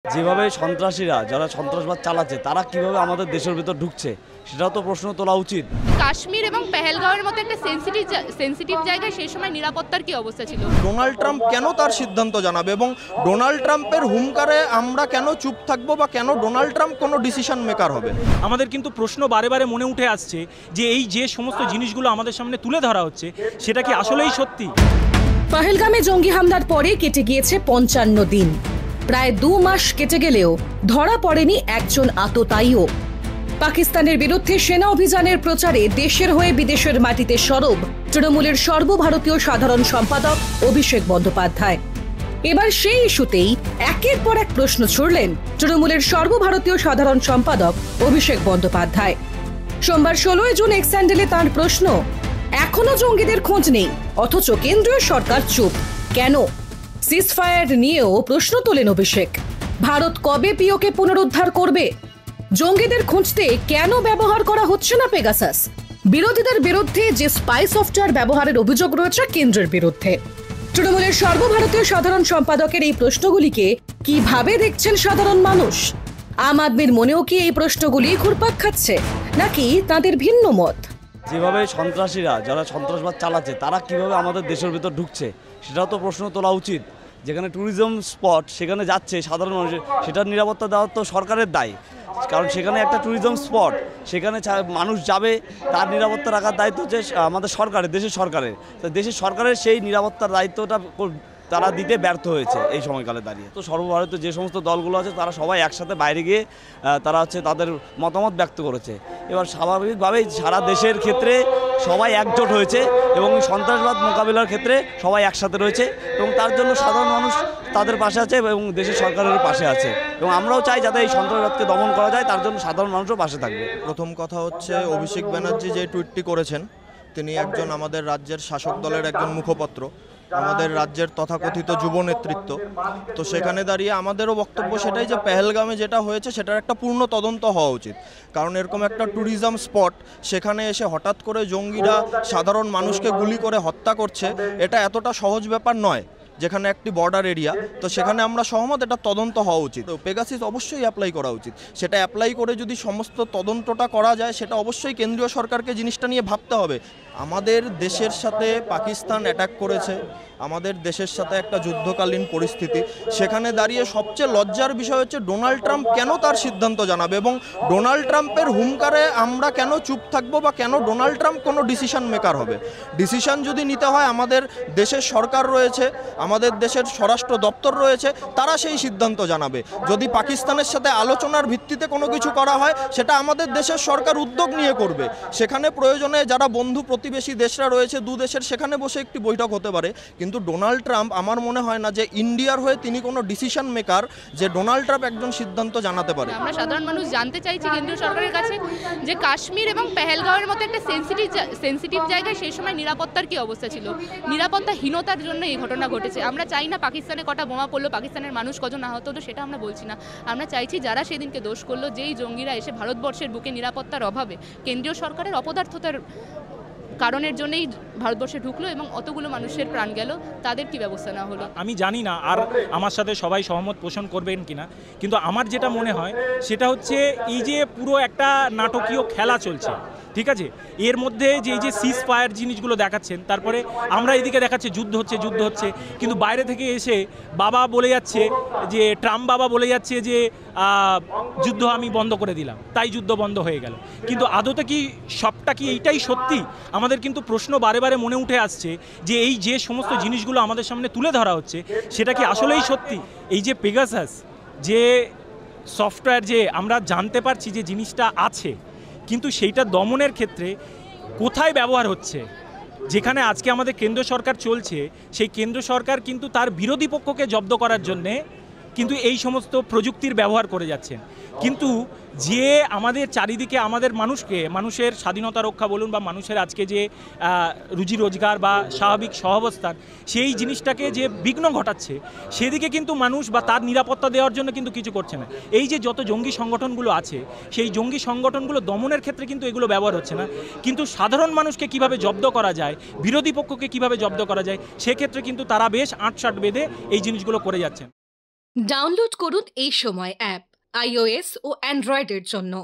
যেভাবে সন্ত্রাসীরা যারা সন্ত্রাসবাদ চালাচ্ছে তারা কিভাবে আমাদের দেশের ভিতর ঢুকছে সেটাও তো প্রশ্ন তোলা উচিত। কাশ্মীর এবং পেহেলগাঁওয়ের মতো একটা সেন্সিটিভ জায়গায় সেই সময় নিরাপত্তার কি অবস্থা ছিল? ডোনাল্ড ট্রাম্প কেন তার সিদ্ধান্ত জানাবে এবং ডোনাল্ড ট্রাম্পের হুঙ্কারে আমরা কেন চুপ থাকবো বা কেন ডোনাল্ড ট্রাম্প কোনো ডিসিশন মেকার হবে? আমাদের কিন্তু প্রশ্ন বারে বারে মনে উঠে আসছে যে এই যে সমস্ত জিনিসগুলো আমাদের সামনে তুলে ধরা হচ্ছে সেটা কি আসলেই সত্যি? পহেলগামে জঙ্গি হামলার পরে কেটে গিয়েছে ৫৫ দিন। প্রায় ২ মাস কেটে গেলেও ধরা পড়েনি একজন আততায়ীও। পাকিস্তানের বিরুদ্ধে সেনা অভিযানের প্রচারে দেশের হয়ে বিদেশের মাটিতে সরব তৃণমূলের সর্বভারতীয় সাধারণ সম্পাদক অভিষেক বন্দ্যোপাধ্যায়। এবার সেই ইস্যুতেই একের পর এক প্রশ্ন ছুড়লেন তৃণমূলের সর্বভারতীয় সাধারণ সম্পাদক অভিষেক বন্দ্যোপাধ্যায়। সোমবার ১৬ জুন এক্স হ্যান্ডেলে তাঁর প্রশ্ন, এখনো জঙ্গিদের খোঁজ নেই অথচ কেন্দ্রীয় সরকার চুপ কেন? সিজফায়ার নিয়েও প্রশ্ন তোলেন অভিষেক। ভারত কবে পিওকে পুনরুদ্ধার করবে? জঙ্গিদের খুঁজতে কেন ব্যবহার করা হচ্ছে না পেগাসাস? বিরোধীদের বিরুদ্ধে যে স্পাই সফটওয়্যার ব্যবহারের অভিযোগ রয়েছে কেন্দ্রের বিরুদ্ধে। তৃণমূলের সর্বভারতীয় সাধারণ সম্পাদকের এই প্রশ্নগুলিকে কিভাবে দেখছেন সাধারণ মানুষ? আম আদমির মনেও কি এই প্রশ্নগুলি ঘুরপাক খাচ্ছে নাকি তাদের ভিন্ন মত? যেভাবে সন্ত্রাসীরা যারা সন্ত্রাসবাদ চালাচ্ছে তারা কিভাবে আমাদের দেশের ভিতর ঢুকছে সেটাও তো প্রশ্ন তোলা উচিত। যেখানে ট্যুরিজম স্পট সেখানে যাচ্ছে সাধারণ মানুষের, সেটার নিরাপত্তা দেওয়া তো সরকারের দায়। কারণ সেখানে একটা ট্যুরিজম স্পট, সেখানে মানুষ যাবে, তার নিরাপত্তা রাখার দায়িত্ব হচ্ছে আমাদের সরকারের, দেশের সরকারের। তো দেশের সরকারের সেই নিরাপত্তার দায়িত্বটা তারা দিতে ব্যর্থ হয়েছে এই সময়কালে দাঁড়িয়ে। তো সর্বভারতীয় যে সমস্ত দলগুলো আছে তারা সবাই একসাথে বাইরে গিয়ে তারা তাদের মতামত ব্যক্ত করেছে। এবার স্বাভাবিকভাবেই সারা দেশের ক্ষেত্রে সবাই একজোট হয়েছে এবং সন্ত্রাসবাদ মোকাবিলার ক্ষেত্রে সবাই একসাথে রয়েছে এবং তার জন্য সাধারণ মানুষ তাদের পাশে আছে এবং দেশের সরকারের পাশে আছে এবং আমরাও চাই যাতে এই সন্ত্রাসবাদকে দমন করা যায়, তার জন্য সাধারণ মানুষও পাশে থাকবে। প্রথম কথা হচ্ছে, অভিষেক ব্যানার্জি যে টুইটটি করেছেন তিনি একজন আমাদের রাজ্যের শাসক দলের একজন মুখপাত্র, আমাদের রাজ্যের তথাকথিত যুব নেতৃত্ব। তো সেখানে দাঁড়িয়ে আমাদেরও বক্তব্য সেটাই যে পেহেলগামে যেটা হয়েছে সেটার একটা পূর্ণ তদন্ত হওয়া উচিত। কারণ এরকম একটা ট্যুরিজম স্পট, সেখানে এসে হঠাৎ করে জঙ্গিরা সাধারণ মানুষকে গুলি করে হত্যা করছে, এটা এতটা সহজ ব্যাপার নয়। যেখানে একটি বর্ডার এরিয়া, তো সেখানে আমরা সহমত, এটা তদন্ত হওয়া উচিত। তো পেগাসিস অবশ্যই অ্যাপ্লাই করা উচিত। সেটা অ্যাপ্লাই করে যদি সমস্ত তদন্তটা করা যায়, সেটা অবশ্যই কেন্দ্রীয় সরকারকে জিনিসটা নিয়ে ভাবতে হবে। আমাদের দেশের সাথে পাকিস্তান অ্যাটাক করেছে, আমাদের দেশের সাথে একটা যুদ্ধকালীন পরিস্থিতি। সেখানে দাঁড়িয়ে সবচেয়ে লজ্জার বিষয় হচ্ছে ডোনাল্ড ট্রাম্প কেন তার সিদ্ধান্ত জানাবে এবং ডোনাল্ড ট্রাম্পের হুঙ্কারে আমরা কেন চুপ থাকবো বা কেন ডোনাল্ড ট্রাম্প কোনো ডিসিশন মেকার হবে? ডিসিশন যদি নিতে হয়, আমাদের দেশের সরকার রয়েছে, আমাদের দেশের স্বরাষ্ট্র দপ্তর রয়েছে, তারা সেই সিদ্ধান্ত জানাবে। যদি পাকিস্তানের সাথে আলোচনার ভিত্তিতে কোনো কিছু করা হয়, সেটা আমাদের দেশের সরকার উদ্যোগ নিয়ে করবে। সেখানে প্রয়োজনে যারা বন্ধু প্রতিবেশী দেশরা রয়েছে দু দেশের, সেখানে বসে একটি বৈঠক হতে পারে। কিন্তু ডোনাল্ড ট্রাম্প, আমার মনে হয় না যে ইন্ডিয়ার হয়ে তিনি কোনো ডিসিশন মেকার যে ডোনাল্ড ট্রাম্প একজন সিদ্ধান্ত জানাতে পারে। আমরা সাধারণ মানুষ জানতে চাইছি কেন্দ্রীয় সরকারের কাছে যে কাশ্মীর এবং পেহেলগাঁওয়ের মতো একটা সেন্সিটিভ জায়গায় সেই সময় নিরাপত্তার কি অবস্থা ছিল? নিরাপত্তাহীনতার জন্য এই ঘটনা ঘটেছে। আমরা চাই না পাকিস্তানে কটা বোমা পড়লো, পাকিস্তানের মানুষ কজন আহত হলো, সেটা আমরা বলছি না। আমরা চাইছি যারা সেদিনকে দোষ করলো, যেই জঙ্গিরা এসে ভারতবর্ষের বুকে নিরাপত্তার অভাবে কেন্দ্রীয় সরকারের অপদার্থতার কারণের জন্যই ভারতবর্ষে ঢুকলো এবং অতগুলো মানুষের প্রাণ গেল, তাদের কি ব্যবস্থা না হলো? আমি জানি না আর আমার সাথে সবাই সহমত পোষণ করবেন কিনা, কিন্তু আমার যেটা মনে হয় সেটা হচ্ছে এই যে পুরো একটা নাটকীয় খেলা চলছে, ঠিক আছে, এর মধ্যে যে এই যে সিজ ফায়ার জিনিসগুলো দেখাচ্ছেন, তারপরে আমরা এদিকে দেখাচ্ছে যুদ্ধ হচ্ছে, কিন্তু বাইরে থেকে এসে বাবা বলে যাচ্ছে যে ট্রাম্প বাবা বলে যাচ্ছে যে যুদ্ধ আমি বন্ধ করে দিলাম, তাই যুদ্ধ বন্ধ হয়ে গেল। কিন্তু আদতে কি সবটা কি এইটাই সত্যি? আমাদের কিন্তু প্রশ্ন বারে বারে মনে উঠে আসছে যে এই যে সমস্ত জিনিসগুলো আমাদের সামনে তুলে ধরা হচ্ছে সেটা কি আসলেই সত্যি? এই যে পেগাসাস যে সফটওয়্যার, যে আমরা জানতে পারছি যে জিনিসটা আছে, কিন্তু সেইটা দমনের ক্ষেত্রে কোথায় ব্যবহার হচ্ছে? যেখানে আজকে আমাদের কেন্দ্র সরকার চলছে, সেই কেন্দ্র সরকার কিন্তু তার বিরোধী পক্ষকে জব্দ করার জন্যে কিন্তু এই সমস্ত প্রযুক্তির ব্যবহার করে যাচ্ছেন। কিন্তু যে আমাদের চারিদিকে আমাদের মানুষের স্বাধীনতা রক্ষা বলুন বা মানুষের আজকে যে রুজি রোজগার বা স্বাভাবিক সহাবস্থান, সেই জিনিসটাকে যে বিঘ্ন ঘটাচ্ছে, সেদিকে কিন্তু মানুষ বা তার নিরাপত্তা দেওয়ার জন্য কিন্তু কিছু করছে না। এই যে যত জঙ্গি সংগঠনগুলো আছে, সেই জঙ্গি সংগঠনগুলো দমনের ক্ষেত্রে কিন্তু এগুলো ব্যবহার হচ্ছে না, কিন্তু সাধারণ মানুষকে কিভাবে জব্দ করা যায়, বিরোধী পক্ষকে কিভাবে জব্দ করা যায়, সেক্ষেত্রে কিন্তু তারা বেশ আঁটসাঁট বেঁধে এই জিনিসগুলো করে যাচ্ছেন। ডাউনলোড করুন এই সময় অ্যাপ iOS ও অ্যান্ড্রয়েডের জন্য।